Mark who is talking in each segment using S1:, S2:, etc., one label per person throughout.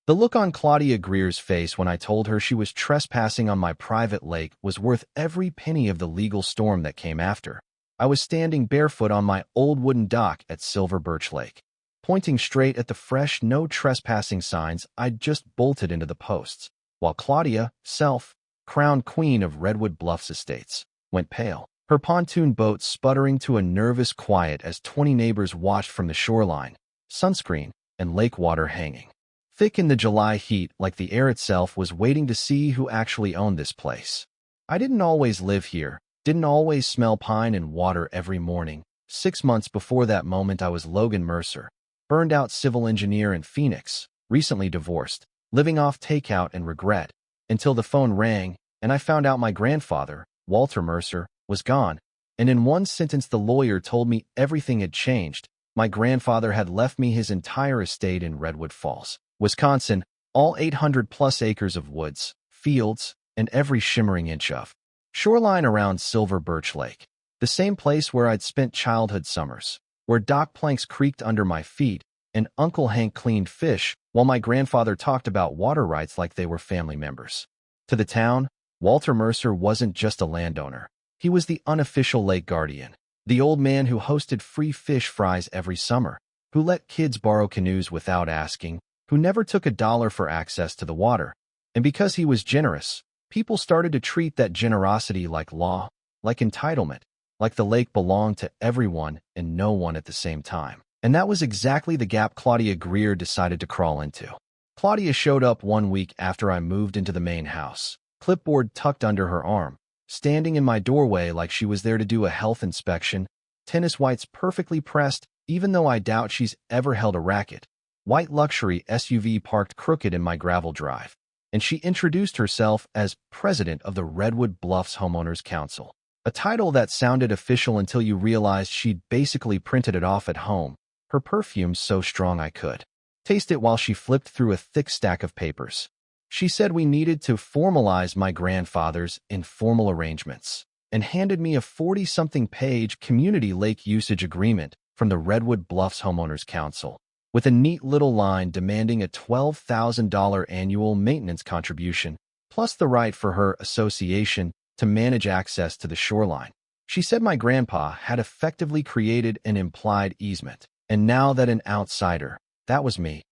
S1: The look on Claudia Greer's face when I told her she was trespassing on my private lake was worth every penny of the legal storm that came after. I was standing barefoot on my old wooden dock at Silver Birch Lake, pointing straight at the fresh no trespassing signs I'd just bolted into the posts, while Claudia, crowned queen of Redwood Bluffs Estates, went pale, her pontoon boat sputtering to a nervous quiet as 20 neighbors watched from the shoreline, sunscreen and lake water hanging thick in the July heat like the air itself was waiting to see who actually owned this place. I didn't always live here, didn't always smell pine and water every morning. 6 months before that moment I was Logan Mercer, burned-out civil engineer in Phoenix, recently divorced, living off takeout and regret, until the phone rang and I found out my grandfather, Walter Mercer, was gone, and in one sentence the lawyer told me everything had changed. My grandfather had left me his entire estate in Redwood Falls, Wisconsin, all 800-plus acres of woods, fields, and every shimmering inch of shoreline around Silver Birch Lake, the same place where I'd spent childhood summers, where dock planks creaked under my feet and Uncle Hank cleaned fish while my grandfather talked about water rights like they were family members. To the town, Walter Mercer wasn't just a landowner. He was the unofficial lake guardian, the old man who hosted free fish fries every summer, who let kids borrow canoes without asking, who never took $1 for access to the water. And because he was generous, people started to treat that generosity like law, like entitlement, like the lake belonged to everyone and no one at the same time. And that was exactly the gap Claudia Greer decided to crawl into. Claudia showed up one week after I moved into the main house, clipboard tucked under her arm, standing in my doorway like she was there to do a health inspection, tennis whites perfectly pressed, even though I doubt she's ever held a racket, white luxury SUV parked crooked in my gravel drive. And she introduced herself as president of the Redwood Bluffs Homeowners Council, a title that sounded official until you realized she'd basically printed it off at home, her perfume so strong I could taste it while she flipped through a thick stack of papers. She said we needed to formalize my grandfather's informal arrangements and handed me a 40-something page community lake usage agreement from the Redwood Bluffs Homeowners Council, with a neat little line demanding a $12,000 annual maintenance contribution, plus the right for her association to manage access to the shoreline. She said my grandpa had effectively created an implied easement, and now that an outsider, that was me,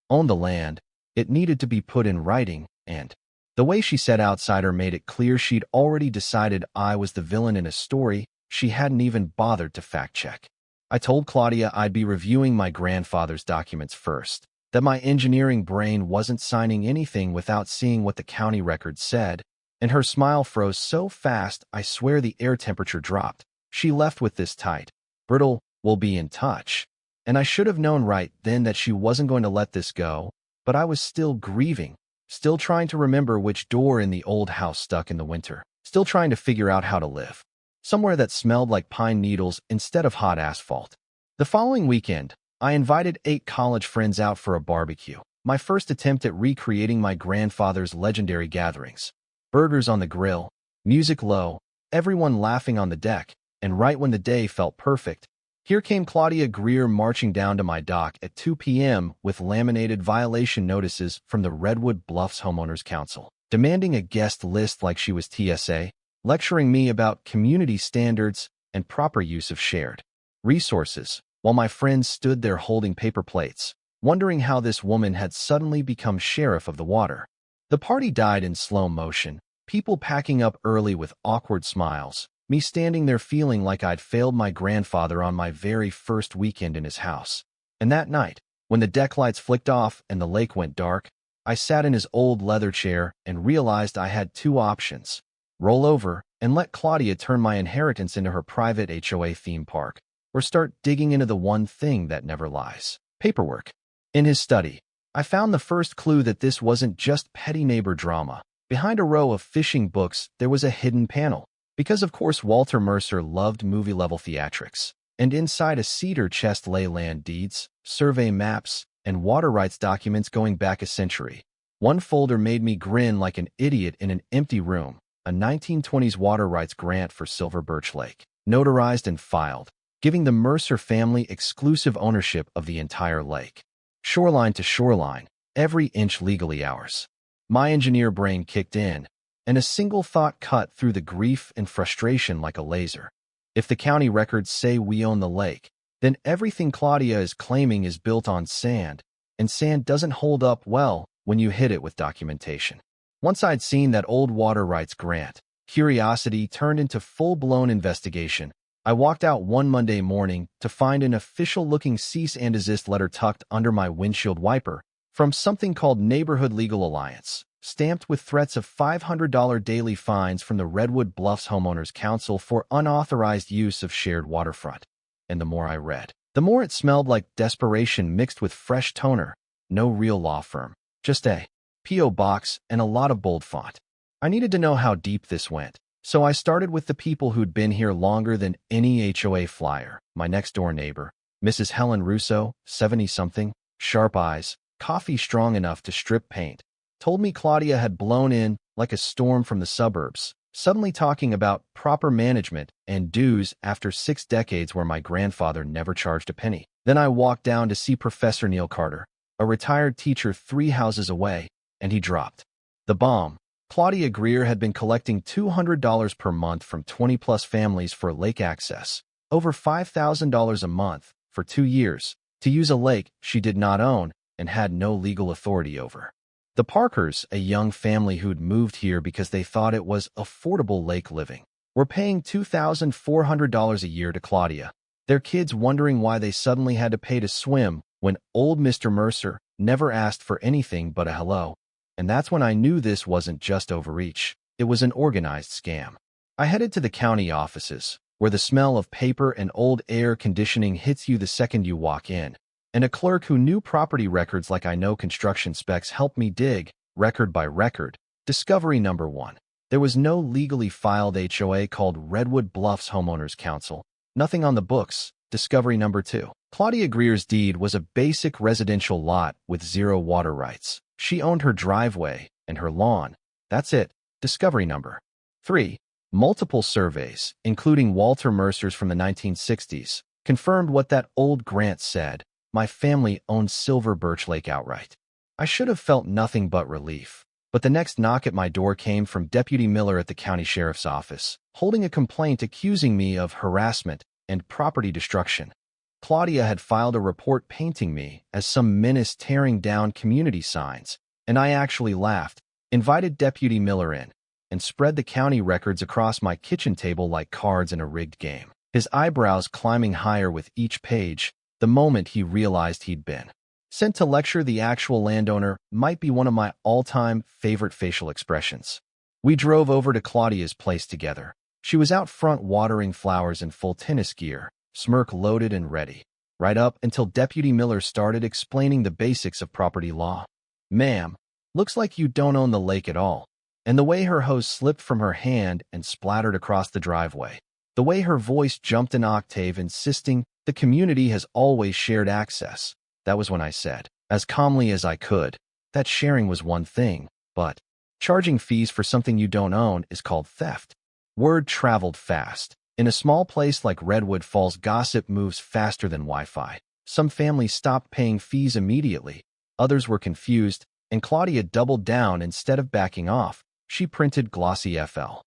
S1: owned the land, it needed to be put in writing, and the way she said outsider made it clear she'd already decided I was the villain in a story she hadn't even bothered to fact-check. I told Claudia I'd be reviewing my grandfather's documents first, that my engineering brain wasn't signing anything without seeing what the county record said, and her smile froze so fast I swear the air temperature dropped. She left with this tight, brittle, "We'll be in touch." And I should have known right then that she wasn't going to let this go, but I was still grieving, still trying to remember which door in the old house stuck in the winter, still trying to figure out how to live somewhere that smelled like pine needles instead of hot asphalt. The following weekend, I invited 8 college friends out for a barbecue, my first attempt at recreating my grandfather's legendary gatherings. Burgers on the grill, music low, everyone laughing on the deck, and right when the day felt perfect, here came Claudia Greer marching down to my dock at 2 p.m. with laminated violation notices from the Redwood Bluffs Homeowners Council, demanding a guest list like she was TSA, lecturing me about community standards and proper use of shared resources, while my friends stood there holding paper plates, wondering how this woman had suddenly become sheriff of the water. The party died in slow motion, people packing up early with awkward smiles, me standing there feeling like I'd failed my grandfather on my very first weekend in his house. And that night, when the deck lights flicked off and the lake went dark, I sat in his old leather chair and realized I had 2 options: roll over and let Claudia turn my inheritance into her private HOA theme park, or start digging into the one thing that never lies: paperwork. In his study, I found the first clue that this wasn't just petty neighbor drama. Behind a row of fishing books, there was a hidden panel, because of course Walter Mercer loved movie-level theatrics, and inside a cedar chest lay land deeds, survey maps, and water rights documents going back a century. One folder made me grin like an idiot in an empty room: a 1920s water rights grant for Silver Birch Lake, notarized and filed, giving the Mercer family exclusive ownership of the entire lake, shoreline to shoreline, every inch legally ours. My engineer brain kicked in, and a single thought cut through the grief and frustration like a laser. If the county records say we own the lake, then everything Claudia is claiming is built on sand, and sand doesn't hold up well when you hit it with documentation. Once I'd seen that old water rights grant, curiosity turned into full-blown investigation. I walked out one Monday morning to find an official-looking cease and desist letter tucked under my windshield wiper from something called Neighborhood Legal Alliance, stamped with threats of $500 daily fines from the Redwood Bluffs Homeowners Council for unauthorized use of shared waterfront. And the more I read, the more it smelled like desperation mixed with fresh toner. No real law firm, just a P.O. box and a lot of bold font. I needed to know how deep this went, so I started with the people who'd been here longer than any HOA flyer. My next-door neighbor, Mrs. Helen Russo, 70-something, sharp eyes, coffee strong enough to strip paint, told me Claudia had blown in like a storm from the suburbs, suddenly talking about proper management and dues after 6 decades where my grandfather never charged a penny. Then I walked down to see Professor Neil Carter, a retired teacher 3 houses away, and he dropped the bomb. Claudia Greer had been collecting $200 per month from 20-plus families for lake access, over $5,000 a month for 2 years, to use a lake she did not own and had no legal authority over. The Parkers, a young family who'd moved here because they thought it was affordable lake living, were paying $2,400 a year to Claudia, their kids wondering why they suddenly had to pay to swim when old Mr. Mercer never asked for anything but a hello. And that's when I knew this wasn't just overreach. It was an organized scam. I headed to the county offices, where the smell of paper and old air conditioning hits you the second you walk in, and a clerk who knew property records like I know construction specs helped me dig, record by record, discovery number 1. There was no legally filed HOA called Redwood Bluffs Homeowners Council, nothing on the books. Discovery number 2. Claudia Greer's deed was a basic residential lot with 0 water rights. She owned her driveway and her lawn. That's it. Discovery number 3. Multiple surveys, including Walter Mercer's from the 1960s, confirmed what that old grant said. My family owned Silver Birch Lake outright. I should have felt nothing but relief. But the next knock at my door came from Deputy Miller at the county sheriff's office, holding a complaint accusing me of harassment and property destruction. Claudia had filed a report painting me as some menace tearing down community signs, and I actually laughed, invited Deputy Miller in, and spread the county records across my kitchen table like cards in a rigged game, his eyebrows climbing higher with each page the moment he realized he'd been sent to lecture. The actual landowner might be one of my all-time favorite facial expressions. We drove over to Claudia's place together. She was out front watering flowers in full tennis gear, smirk loaded and ready, right up until Deputy Miller started explaining the basics of property law. "Ma'am, looks like you don't own the lake at all." And the way her hose slipped from her hand and splattered across the driveway, the way her voice jumped an octave insisting the community has always shared access, that was when I said, as calmly as I could, that sharing was one thing, but charging fees for something you don't own is called theft. Word traveled fast. In a small place like Redwood Falls, gossip moves faster than Wi-Fi. Some families stopped paying fees immediately. Others were confused, and Claudia doubled down. Instead of backing off, she printed glossy FL.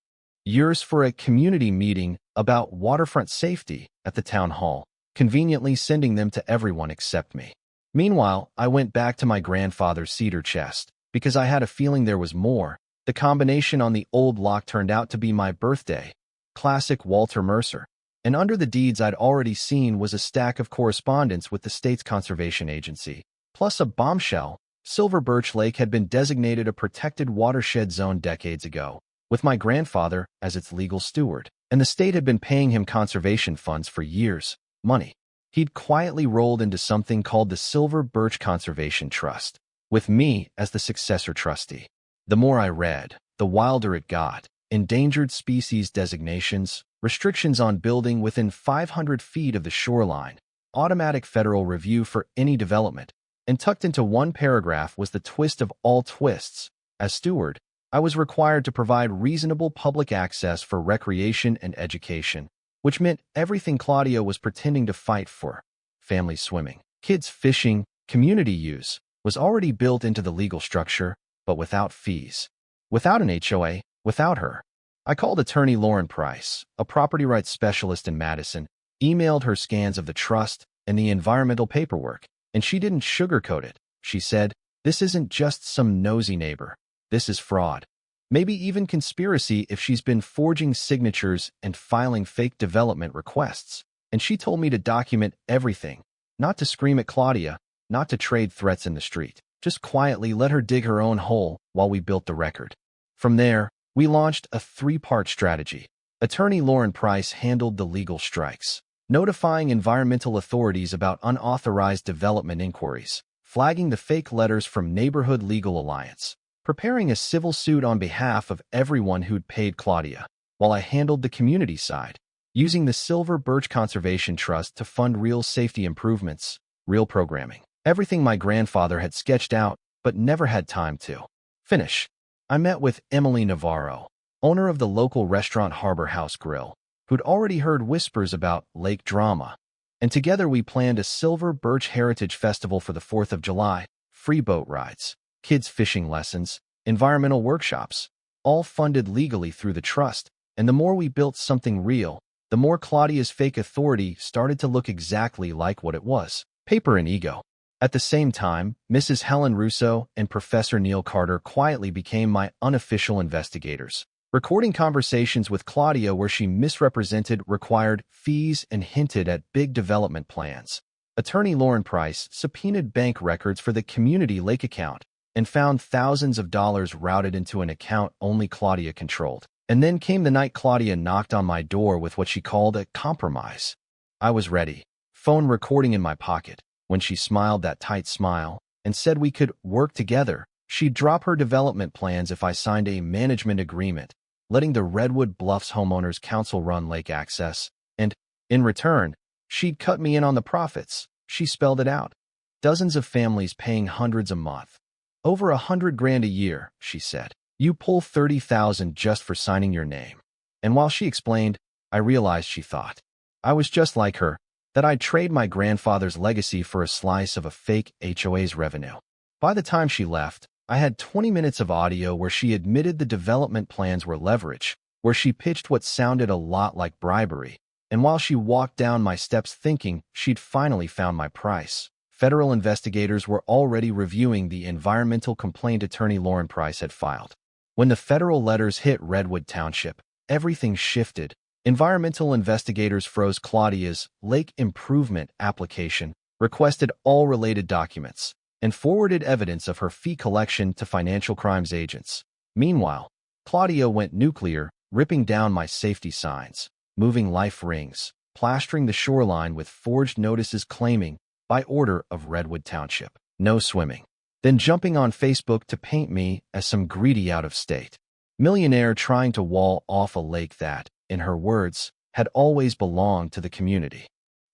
S1: Yours for a community meeting about waterfront safety at the town hall, conveniently sending them to everyone except me. Meanwhile, I went back to my grandfather's cedar chest, because I had a feeling there was more. The combination on the old lock turned out to be my birthday. Classic Walter Mercer. And under the deeds I'd already seen was a stack of correspondence with the state's conservation agency, plus a bombshell. Silver Birch Lake had been designated a protected watershed zone decades ago, with my grandfather as its legal steward, and the state had been paying him conservation funds for years. Money he'd quietly rolled into something called the Silver Birch Conservation Trust, with me as the successor trustee. The more I read, the wilder it got. Endangered species designations, restrictions on building within 500 feet of the shoreline, automatic federal review for any development, and tucked into one paragraph was the twist of all twists. As steward, I was required to provide reasonable public access for recreation and education, which meant everything Claudia was pretending to fight for: family swimming, kids fishing, community use, was already built into the legal structure, but without fees. Without an HOA, without her. I called attorney Lauren Price, a property rights specialist in Madison, emailed her scans of the trust and the environmental paperwork, and she didn't sugarcoat it. She said, "This isn't just some nosy neighbor. This is fraud. Maybe even conspiracy if she's been forging signatures and filing fake development requests." And she told me to document everything, not to scream at Claudia, not to trade threats in the street. Just quietly let her dig her own hole while we built the record. From there, we launched a three-part strategy. Attorney Lauren Price handled the legal strikes, notifying environmental authorities about unauthorized development inquiries, flagging the fake letters from Neighborhood Legal Alliance, preparing a civil suit on behalf of everyone who'd paid Claudia, while I handled the community side, using the Silver Birch Conservation Trust to fund real safety improvements, real programming. Everything my grandfather had sketched out, but never had time to finish. I met with Emily Navarro, owner of the local restaurant Harbor House Grill, who'd already heard whispers about lake drama. And together we planned a Silver Birch Heritage Festival for the 4th of July, free boat rides, kids fishing lessons, environmental workshops, all funded legally through the trust. And the more we built something real, the more Claudia's fake authority started to look exactly like what it was: paper and ego. At the same time, Mrs. Helen Russo and Professor Neil Carter quietly became my unofficial investigators, recording conversations with Claudia where she misrepresented required fees and hinted at big development plans. Attorney Lauren Price subpoenaed bank records for the community lake account and found thousands of dollars routed into an account only Claudia controlled. And then came the night Claudia knocked on my door with what she called a compromise. I was ready, phone recording in my pocket. When she smiled that tight smile and said we could work together, she'd drop her development plans if I signed a management agreement, letting the Redwood Bluffs Homeowners Council run lake access, and, in return, she'd cut me in on the profits. She spelled it out. Dozens of families paying hundreds a month. Over $100,000 a year, she said. You pull $30,000 just for signing your name. And while she explained, I realized she thought I was just like her, that I'd trade my grandfather's legacy for a slice of a fake HOA's revenue. By the time she left, I had 20 minutes of audio where she admitted the development plans were leverage, where she pitched what sounded a lot like bribery, and while she walked down my steps thinking she'd finally found my price. Federal investigators were already reviewing the environmental complaint attorney Lauren Price had filed. When the federal letters hit Redwood Township, everything shifted. Environmental investigators froze Claudia's lake improvement application, requested all related documents, and forwarded evidence of her fee collection to financial crimes agents. Meanwhile, Claudia went nuclear, ripping down my safety signs, moving life rings, plastering the shoreline with forged notices claiming, by order of Redwood Township, no swimming. Then jumping on Facebook to paint me as some greedy out-of-state millionaire trying to wall off a lake that, in her words, had always belonged to the community.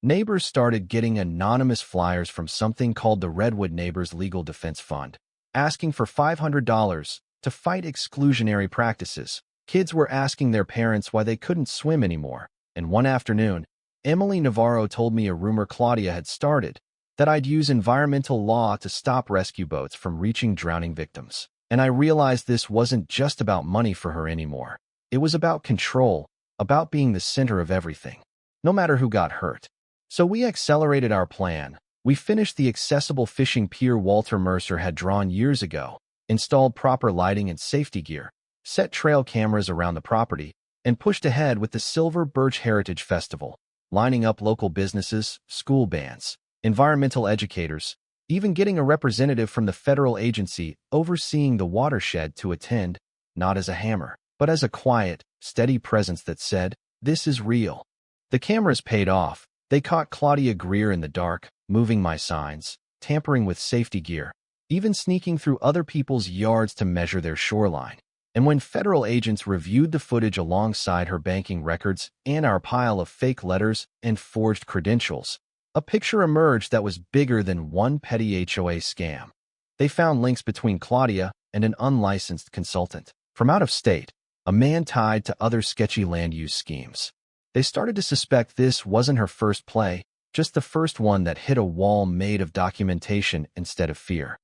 S1: Neighbors started getting anonymous flyers from something called the Redwood Neighbors Legal Defense Fund, asking for $500 to fight exclusionary practices. Kids were asking their parents why they couldn't swim anymore. And one afternoon, Emily Navarro told me a rumor Claudia had started, that I'd use environmental law to stop rescue boats from reaching drowning victims. And I realized this wasn't just about money for her anymore. It was about control, about being the center of everything, no matter who got hurt. So we accelerated our plan. We finished the accessible fishing pier Walter Mercer had drawn years ago, installed proper lighting and safety gear, set trail cameras around the property, and pushed ahead with the Silver Birch Heritage Festival, lining up local businesses, school bands, environmental educators, even getting a representative from the federal agency overseeing the watershed to attend, not as a hammer, but as a quiet, steady presence that said, "This is real." The cameras paid off. They caught Claudia Greer in the dark, moving my signs, tampering with safety gear, even sneaking through other people's yards to measure their shoreline. And when federal agents reviewed the footage alongside her banking records and our pile of fake letters and forged credentials, a picture emerged that was bigger than one petty HOA scam. They found links between Claudia and an unlicensed consultant from out of state, a man tied to other sketchy land use schemes. They started to suspect this wasn't her first play, just the first one that hit a wall made of documentation instead of fear.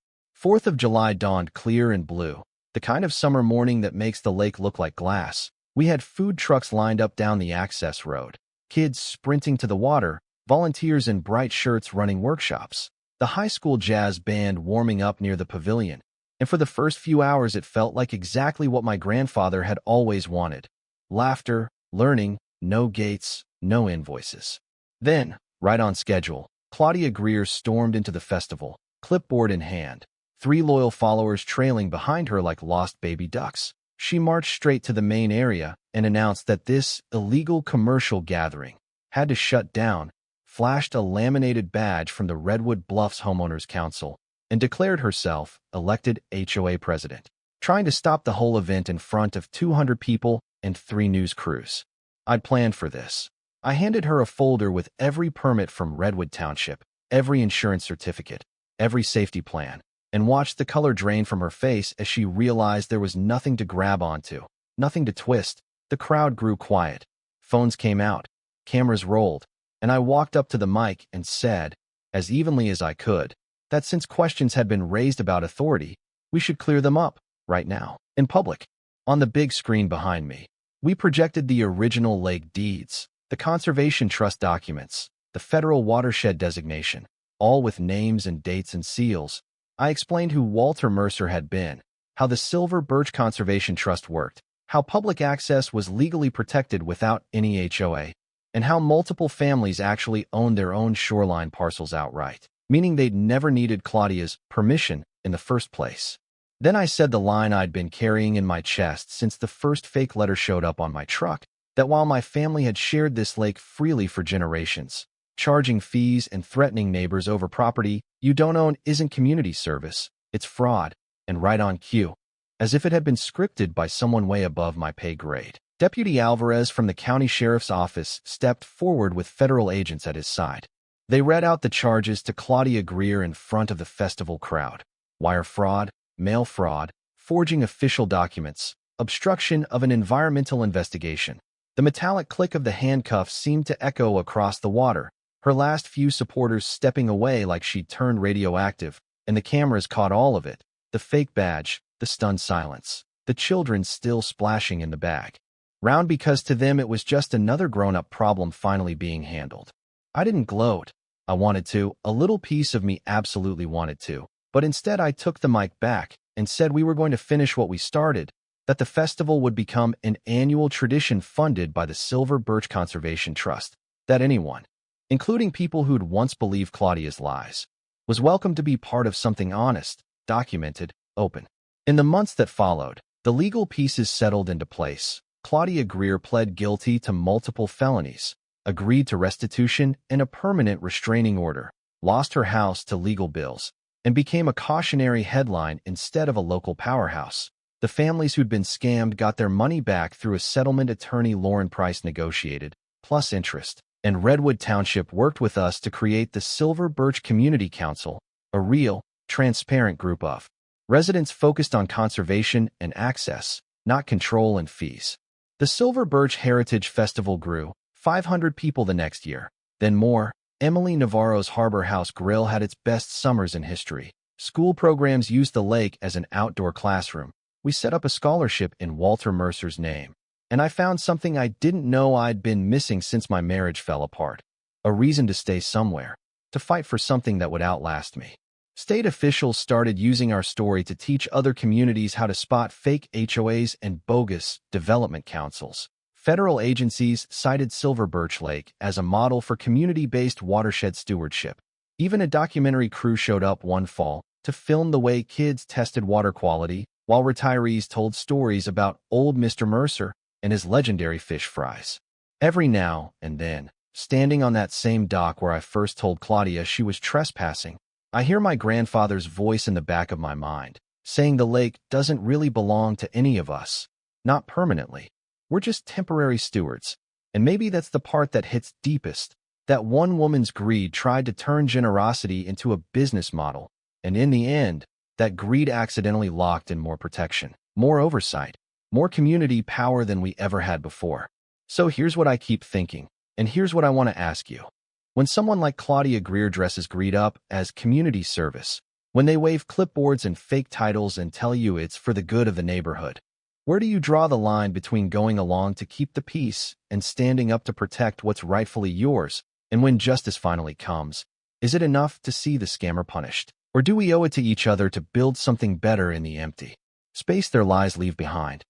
S1: 4th of July dawned clear and blue, the kind of summer morning that makes the lake look like glass. We had food trucks lined up down the access road, kids sprinting to the water, volunteers in bright shirts running workshops, the high school jazz band warming up near the pavilion, and for the first few hours it felt like exactly what my grandfather had always wanted. Laughter, learning, no gates, no invoices. Then, right on schedule, Claudia Greer stormed into the festival, clipboard in hand, 3 loyal followers trailing behind her like lost baby ducks. She marched straight to the main area and announced that this illegal commercial gathering had to shut down, flashed a laminated badge from the Redwood Bluffs Homeowners Council, and declared herself elected HOA president, trying to stop the whole event in front of 200 people and 3 news crews. I'd planned for this. I handed her a folder with every permit from Redwood Township, every insurance certificate, every safety plan, and watched the color drain from her face as she realized there was nothing to grab onto, nothing to twist. The crowd grew quiet. Phones came out, cameras rolled, and I walked up to the mic and said, as evenly as I could, that since questions had been raised about authority, we should clear them up, right now, in public. On the big screen behind me, we projected the original lake deeds, the Conservation Trust documents, the federal watershed designation, all with names and dates and seals. I explained who Walter Mercer had been, how the Silver Birch Conservation Trust worked, how public access was legally protected without any HOA, and how multiple families actually owned their own shoreline parcels outright, meaning they'd never needed Claudia's permission in the first place. Then I said the line I'd been carrying in my chest since the first fake letter showed up on my truck, that while my family had shared this lake freely for generations, charging fees and threatening neighbors over property you don't own isn't community service, it's fraud, and right on cue, as if it had been scripted by someone way above my pay grade. Deputy Alvarez from the county sheriff's office stepped forward with federal agents at his side. They read out the charges to Claudia Greer in front of the festival crowd: wire fraud, mail fraud, forging official documents, obstruction of an environmental investigation. The metallic click of the handcuffs seemed to echo across the water, her last few supporters stepping away like she'd turned radioactive, and the cameras caught all of it: the fake badge, the stunned silence, the children still splashing in the bag. Round because to them it was just another grown-up problem finally being handled. I didn't gloat. I wanted to, a little piece of me absolutely wanted to, but instead I took the mic back and said we were going to finish what we started, that the festival would become an annual tradition funded by the Silver Birch Conservation Trust, that anyone, including people who'd once believed Claudia's lies, was welcome to be part of something honest, documented, open. In the months that followed, the legal pieces settled into place. Claudia Greer pled guilty to multiple felonies, agreed to restitution and a permanent restraining order, lost her house to legal bills, and became a cautionary headline instead of a local powerhouse. The families who'd been scammed got their money back through a settlement attorney Lauren Price negotiated, plus interest. And Redwood Township worked with us to create the Silver Birch Community Council, a real, transparent group of residents focused on conservation and access, not control and fees. The Silver Birch Heritage Festival grew, 500 people the next year, then more. Emily Navarro's Harbor House Grill had its best summers in history. School programs used the lake as an outdoor classroom. We set up a scholarship in Walter Mercer's name. And I found something I didn't know I'd been missing since my marriage fell apart: a reason to stay somewhere, to fight for something that would outlast me. State officials started using our story to teach other communities how to spot fake HOAs and bogus development councils. Federal agencies cited Silver Birch Lake as a model for community-based watershed stewardship. Even a documentary crew showed up one fall to film the way kids tested water quality, while retirees told stories about old Mr. Mercer and his legendary fish fries. Every now and then, standing on that same dock where I first told Claudia she was trespassing, I hear my grandfather's voice in the back of my mind, saying the lake doesn't really belong to any of us. Not permanently. We're just temporary stewards. And maybe that's the part that hits deepest, that one woman's greed tried to turn generosity into a business model, and in the end, that greed accidentally locked in more protection, more oversight, more community power than we ever had before. So here's what I keep thinking, and here's what I want to ask you. When someone like Claudia Greer dresses greed up as community service, When they wave clipboards and fake titles and tell you it's for the good of the neighborhood. Where do you draw the line between going along to keep the peace and standing up to protect what's rightfully yours? And when justice finally comes, is it enough to see the scammer punished? Or do we owe it to each other to build something better in the empty space their lies leave behind?